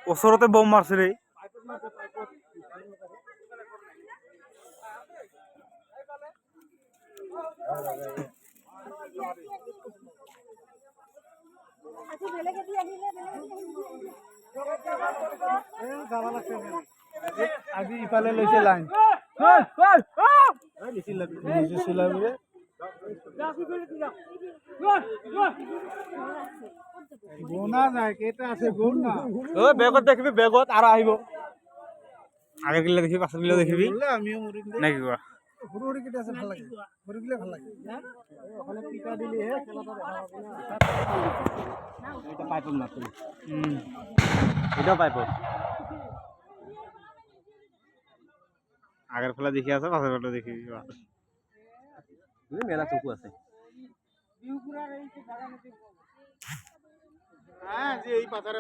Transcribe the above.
ওচৰতে বম মারছে রে। আজি ইফালে লৈছে লাইন গোনা যায় কেইটা আছে গোন না ও বেগত দেখিবি বেগত আর আহিব আগের গিলা দেখিবি পাশের গিলা দেখিবি আমিও মরি নাকি কোৱা সৰু সৰু কেইটা আছে ভাল লাগে সৰু গিলা ভাল লাগে ওখানে পিটা দিলি হে খেলাটা দেখা পাবি না এটা পাইপত মারতে এটা পাইপত আগের ফেলা দেখি আছে পাশের ফেলা দেখিবি মেলা চকু আছে হ্যাঁ যে এই পাতারে